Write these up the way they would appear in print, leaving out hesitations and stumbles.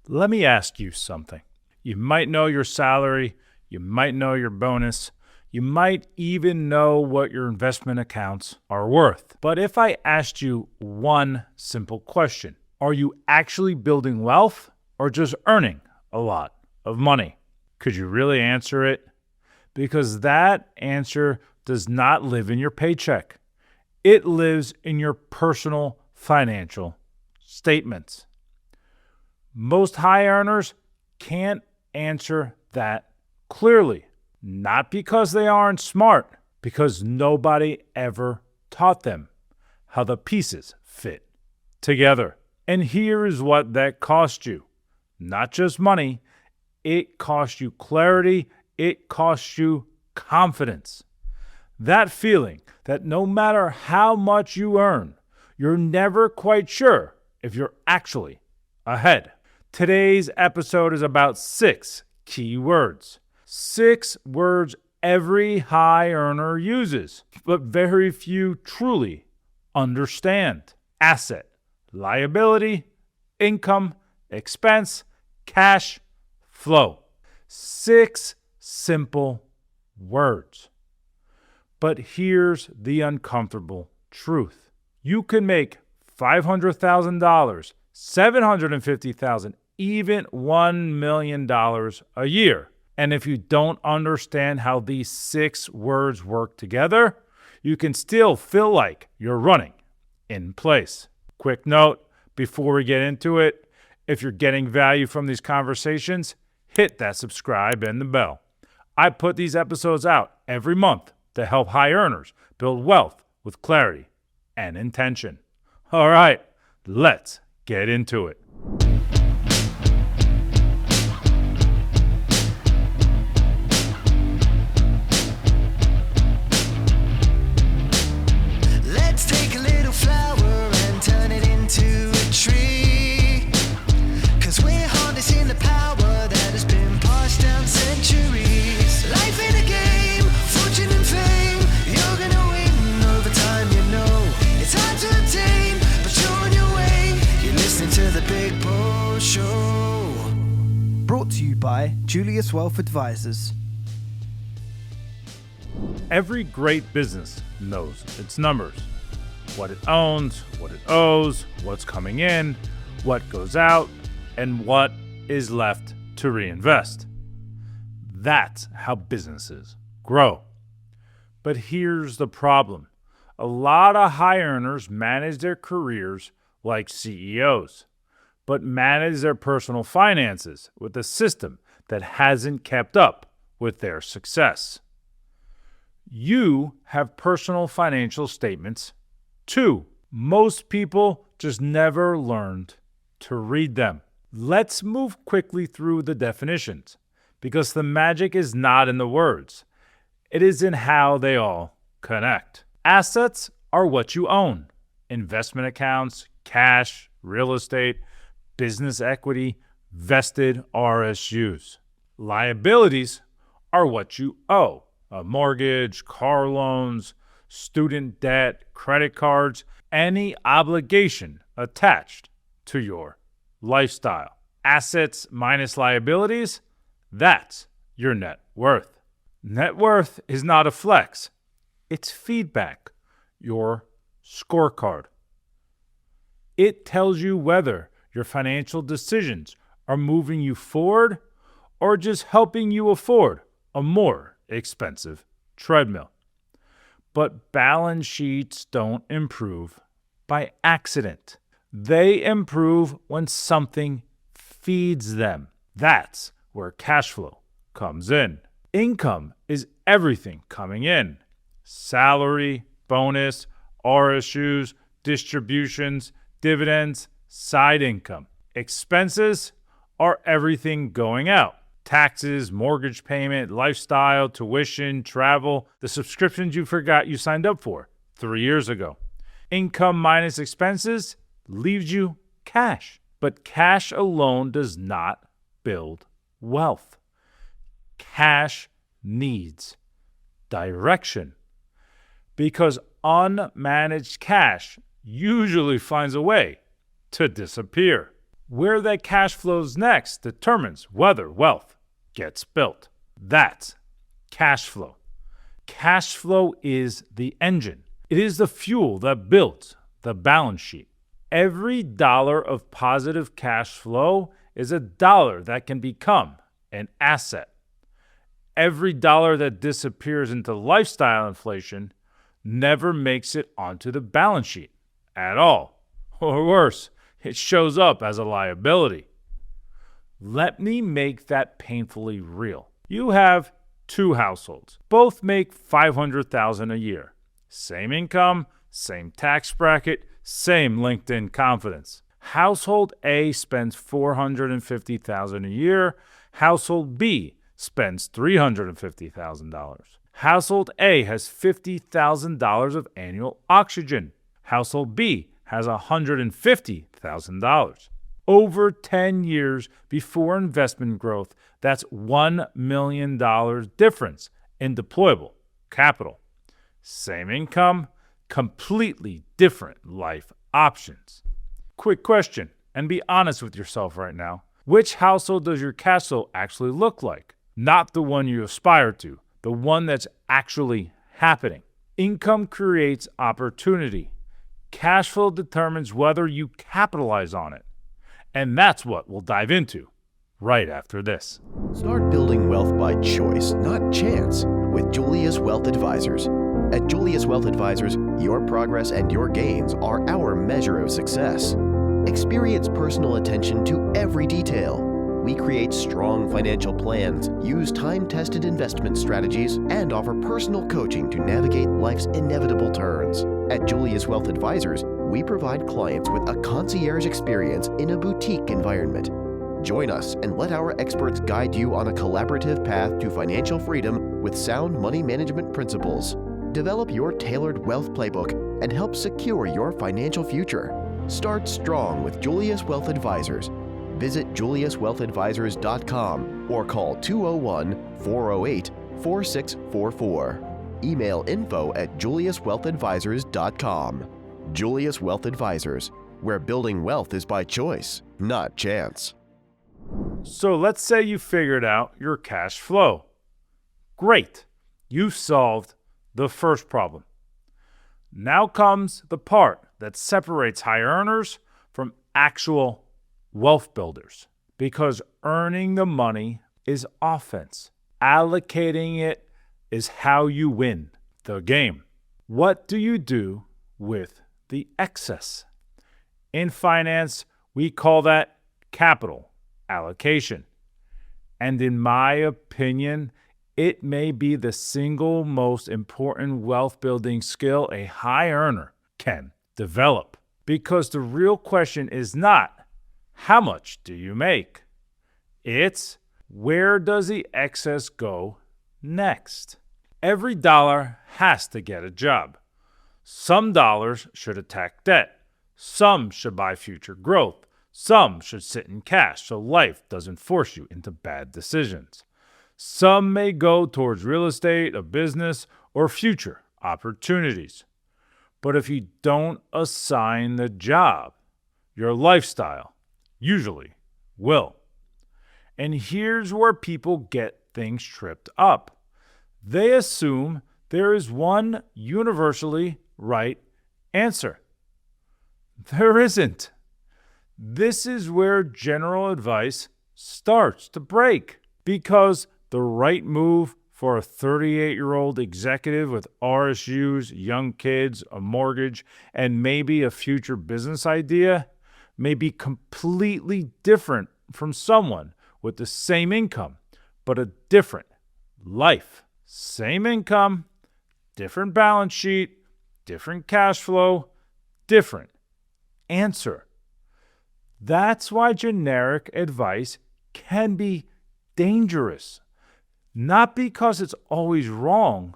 Let me ask you something. You might know your salary, you might know your bonus, you might even know what your investment accounts are worth. But if I asked you one simple question, are you actually building wealth or just earning a lot of money? Could you really answer it? Because that answer does not live in your paycheck. It lives in your personal financial statements. Most high earners can't answer that clearly. Not because they aren't smart, because nobody ever taught them how the pieces fit together. And here is what that cost you. Not just money, it cost you clarity, it cost you confidence. That feeling that no matter how much you earn, you're never quite sure if you're actually ahead. Today's episode is about 6 key words. 6 words every high earner uses, but very few truly understand. Asset, liability, income, expense, cash, flow. 6 simple words. But here's the uncomfortable truth. You can make $500,000, $750,000, even $1 million a year. And if you don't understand how these 6 words work together, you can still feel like you're running in place. Quick note before we get into it, if you're getting value from these conversations, hit that subscribe and the bell. I put these episodes out every month to help high earners build wealth with clarity and intention. All right, let's get into it. Let's take a little flower and turn it into a tree. 'Cause we're harnessing the power that has been passed down centuries. Life in a game, fortune and fame. You're gonna win over time, you know. It's hard to attain, but you're on your way. You're listening to the Big Paul Show. Brought to you by Julius Wealth Advisors. Every great business knows its numbers. What it owns, what it owes, what's coming in, what goes out, and what is left to reinvest. That's how businesses grow. But here's the problem. A lot of high earners manage their careers like CEOs, but manage their personal finances with a system that hasn't kept up with their success. You have personal financial statements too. Most people just never learned to read them. Let's move quickly through the definitions, because the magic is not in the words. It is in how they all connect. Assets are what you own. Investment accounts, cash, real estate, business equity, vested RSUs. Liabilities are what you owe. A mortgage, car loans, student debt, credit cards, any obligation attached to your lifestyle. Assets minus liabilities, that's your net worth. Net worth is not a flex. It's feedback, your scorecard. It tells you whether your financial decisions are moving you forward or just helping you afford a more expensive treadmill. But balance sheets don't improve by accident. They improve when something feeds them. That's where cash flow comes in. Income is everything coming in. Salary, bonus, RSUs, distributions, dividends, side income. Expenses are everything going out. Taxes, mortgage payment, lifestyle, tuition, travel, the subscriptions you forgot you signed up for 3 years ago. Income minus expenses leaves you cash. But cash alone does not build wealth. Cash needs direction, because unmanaged cash usually finds a way to disappear. Where that cash flows next determines whether wealth gets built. That's cash flow. Cash flow is the engine. It is the fuel that builds the balance sheet. Every dollar of positive cash flow is a dollar that can become an asset. Every dollar that disappears into lifestyle inflation never makes it onto the balance sheet at all. Or worse, it shows up as a liability. Let me make that painfully real. You have two households. Both make $500,000 a year. Same income, same tax bracket, same LinkedIn confidence. Household A spends $450,000 a year. Household B spends $350,000. Household A has $50,000 of annual oxygen. Household B has $150,000. Over 10 years before investment growth, that's $1 million difference in deployable capital. Same income, completely different life options. Quick question, and be honest with yourself right now. Which household does your cash flow actually look like? Not the one you aspire to, the one that's actually happening. Income creates opportunity. Cash flow determines whether you capitalize on it. And that's what we'll dive into right after this. Start building wealth by choice, not chance, with Julius Wealth Advisors. At Julius Wealth Advisors, your progress and your gains are our measure of success. Experience personal attention to every detail. We create strong financial plans, use time-tested investment strategies, and offer personal coaching to navigate life's inevitable turns. At Julius Wealth Advisors, we provide clients with a concierge experience in a boutique environment. Join us and let our experts guide you on a collaborative path to financial freedom with sound money management principles. Develop your tailored wealth playbook and help secure your financial future. Start strong with Julius Wealth Advisors. Visit juliuswealthadvisors.com or call 201-408-4644. Email info@juliuswealthadvisors.com. Julius Wealth Advisors, where building wealth is by choice, not chance. So let's say you figured out your cash flow. Great. You solved the first problem. Now comes the part that separates high earners from actual wealth builders, because earning the money is offense. Allocating it is how you win the game. What do you do with the excess? In finance, we call that capital allocation. And in my opinion, it may be the single most important wealth building skill a high earner can develop. Because the real question is not, how much do you make? It's, where does the excess go next? Every dollar has to get a job. Some dollars should attack debt. Some should buy future growth. Some should sit in cash so life doesn't force you into bad decisions. Some may go towards real estate, a business, or future opportunities. But if you don't assign the job, your lifestyle usually will. And here's where people get things tripped up. They assume there is one universally right answer. There isn't. This is where general advice starts to break, because the right move for a 38-year-old executive with RSUs, young kids, a mortgage, and maybe a future business idea may be completely different from someone with the same income, but a different life. Same income, different balance sheet, different cash flow, different answer. That's why generic advice can be dangerous. Not because it's always wrong,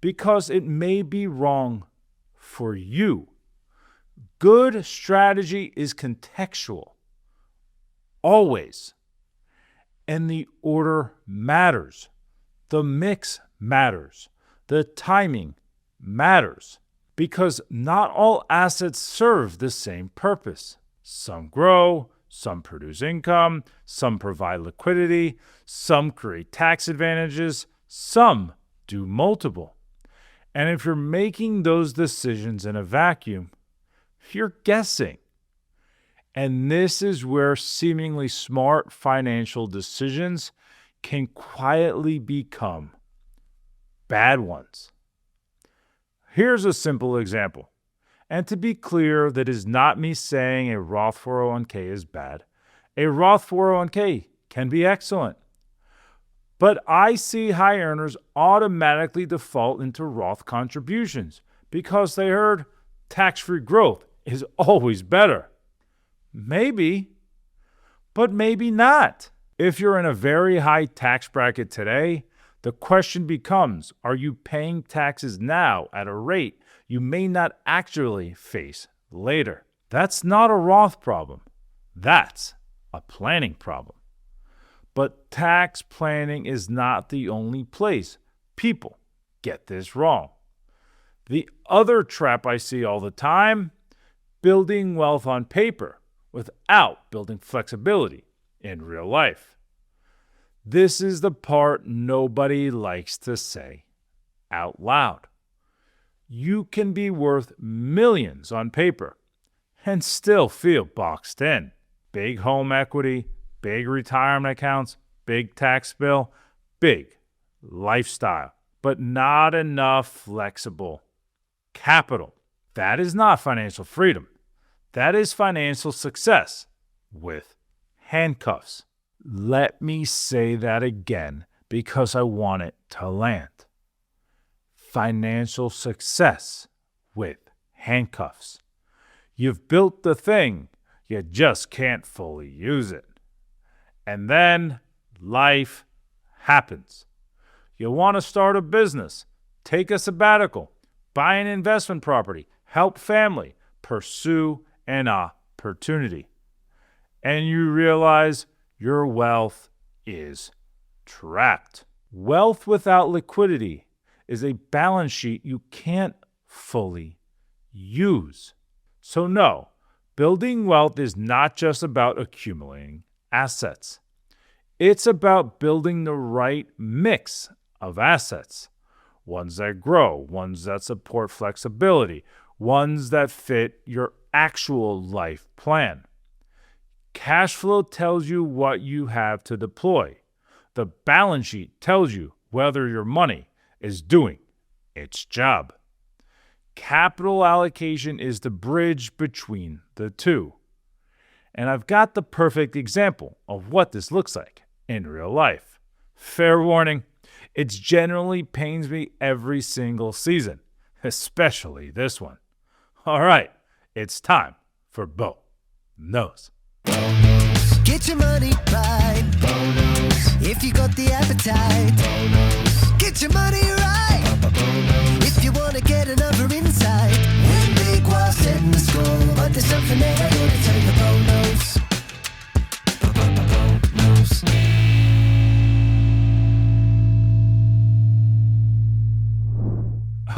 because it may be wrong for you. Good strategy is contextual, always. And the order matters. The mix matters. The timing matters. Because not all assets serve the same purpose. Some grow, some produce income, some provide liquidity, some create tax advantages, some do multiple. And if you're making those decisions in a vacuum, you're guessing. And this is where seemingly smart financial decisions can quietly become bad ones. Here's a simple example. And to be clear, that is not me saying a Roth 401k is bad. A Roth 401k can be excellent. But I see high earners automatically default into Roth contributions because they heard tax-free growth is always better. Maybe, but maybe not. If you're in a very high tax bracket today, the question becomes, are you paying taxes now at a rate you may not actually face later? That's not a Roth problem. That's a planning problem. But tax planning is not the only place people get this wrong. The other trap I see all the time, building wealth on paper without building flexibility in real life. This is the part nobody likes to say out loud. You can be worth millions on paper and still feel boxed in. Big home equity, big retirement accounts, big tax bill, big lifestyle, but not enough flexible capital. That is not financial freedom. That is financial success with handcuffs. Let me say that again because I want it to land. Financial success with handcuffs. You've built the thing, you just can't fully use it. And then life happens. You want to start a business, take a sabbatical, buy an investment property, help family, pursue an opportunity. And you realize your wealth is trapped. Wealth without liquidity is a balance sheet you can't fully use. So no, building wealth is not just about accumulating assets. It's about building the right mix of assets. Ones that grow, ones that support flexibility, ones that fit your actual life plan. Cash flow tells you what you have to deploy. The balance sheet tells you whether your money is doing its job. Capital allocation is the bridge between the two. And I've got the perfect example of what this looks like in real life. Fair warning, it generally pains me every single season, especially this one. All right, it's time for Bo Knows. Get your money right. If you got the appetite. Get your money right. If you want to get another insight. When big was setting the score, but there's something there I gotta tell you. Bo knows.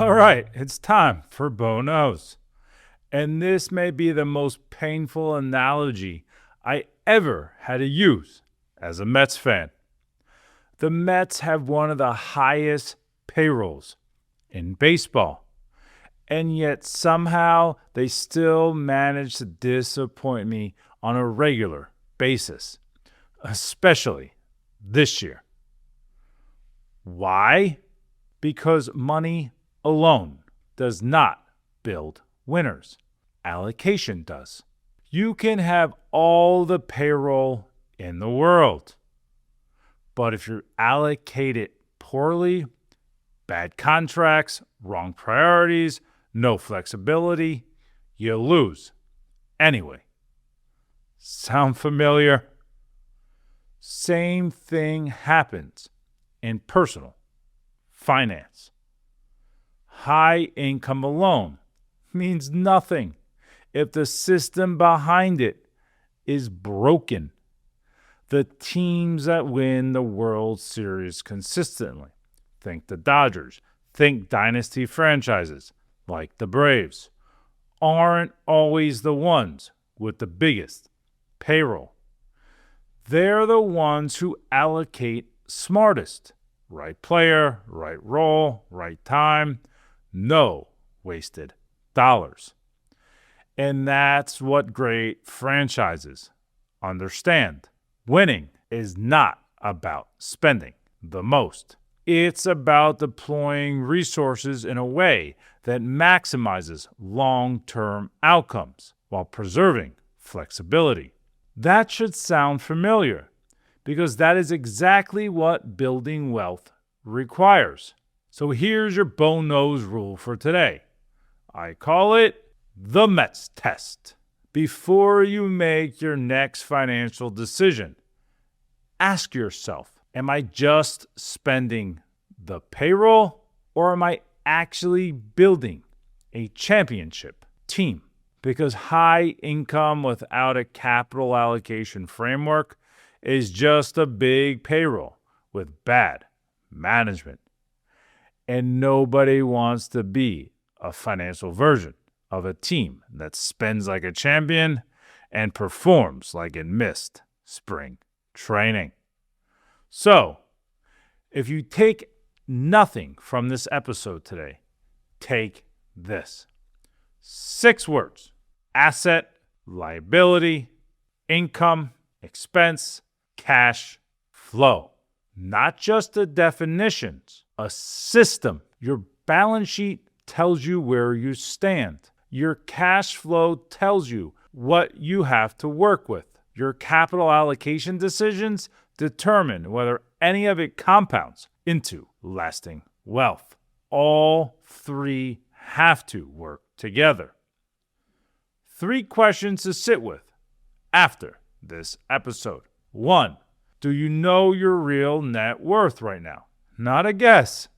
All right, it's time for Bo Knows. And this may be the most painful analogy I ever had to use as a Mets fan. The Mets have one of the highest payrolls in baseball, and yet somehow they still manage to disappoint me on a regular basis, especially this year. Why? Because money alone does not build winners. Allocation does. You can have all the payroll in the world, but if you allocate it poorly, bad contracts, wrong priorities, no flexibility, you lose. Anyway, sound familiar? Same thing happens in personal finance. High income alone means nothing if the system behind it is broken. The teams that win the World Series consistently, think the Dodgers, think dynasty franchises like the Braves, aren't always the ones with the biggest payroll. They're the ones who allocate smartest. Right player, right role, right time. No wasted dollars. And that's what great franchises understand. Winning is not about spending the most. It's about deploying resources in a way that maximizes long-term outcomes while preserving flexibility. That should sound familiar because that is exactly what building wealth requires. So here's your bone-nosed rule for today. I call it the Mets test. Before you make your next financial decision, ask yourself, am I just spending the payroll or am I actually building a championship team? Because high income without a capital allocation framework is just a big payroll with bad management. And nobody wants to be a financial version of a team that spends like a champion and performs like it missed spring training. So, if you take nothing from this episode today, take this. 6 words: asset, liability, income, expense, cash flow. Not just the definitions, a system. Your balance sheet tells you where you stand. Your cash flow tells you what you have to work with. Your capital allocation decisions determine whether any of it compounds into lasting wealth. All 3 have to work together. 3 questions to sit with after this episode. 1, do you know your real net worth right now? Not a guess,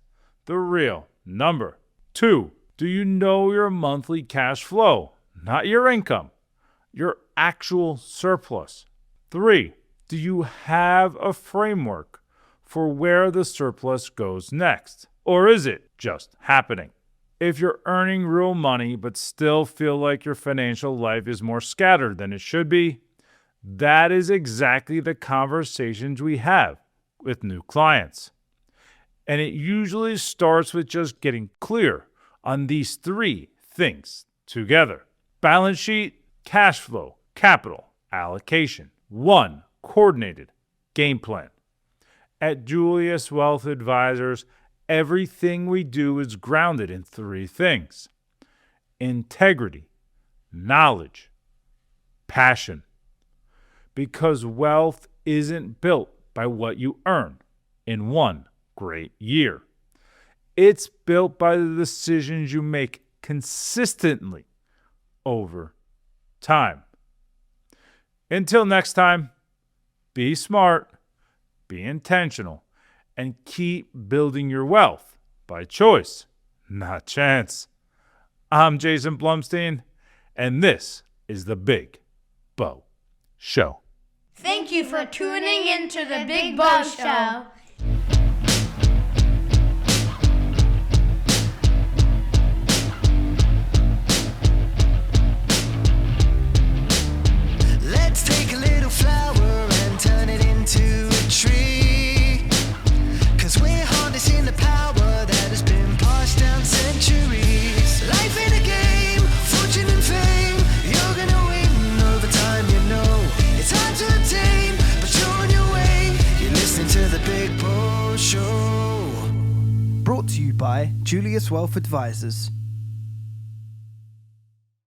the real number. 2, do you know your monthly cash flow? Not your income, your actual surplus. 3, do you have a framework for where the surplus goes next? Or is it just happening? If you're earning real money but still feel like your financial life is more scattered than it should be, that is exactly the conversations we have with new clients. And it usually starts with just getting clear on these 3 things together: balance sheet, cash flow, capital allocation. 1 coordinated game plan. At Julius Wealth Advisors, everything we do is grounded in 3 things: integrity, knowledge, passion. Because wealth isn't built by what you earn in one great year. It's built by the decisions you make consistently over time. Until next time, be smart, be intentional, and keep building your wealth by choice, not chance. I'm Jason Blumstein, and this is the Big Bo Show. Thank you for tuning in to the Big Bo Show. Let's take a little flower and turn it into a tree. 'Cause we're harnessing the power that has been passed down centuries. Life in a game, fortune and fame. You're gonna win over time, you know. It's hard to attain, but you're on your way. You're listening to the Big Bo Show. Brought to you by Julius Wealth Advisors.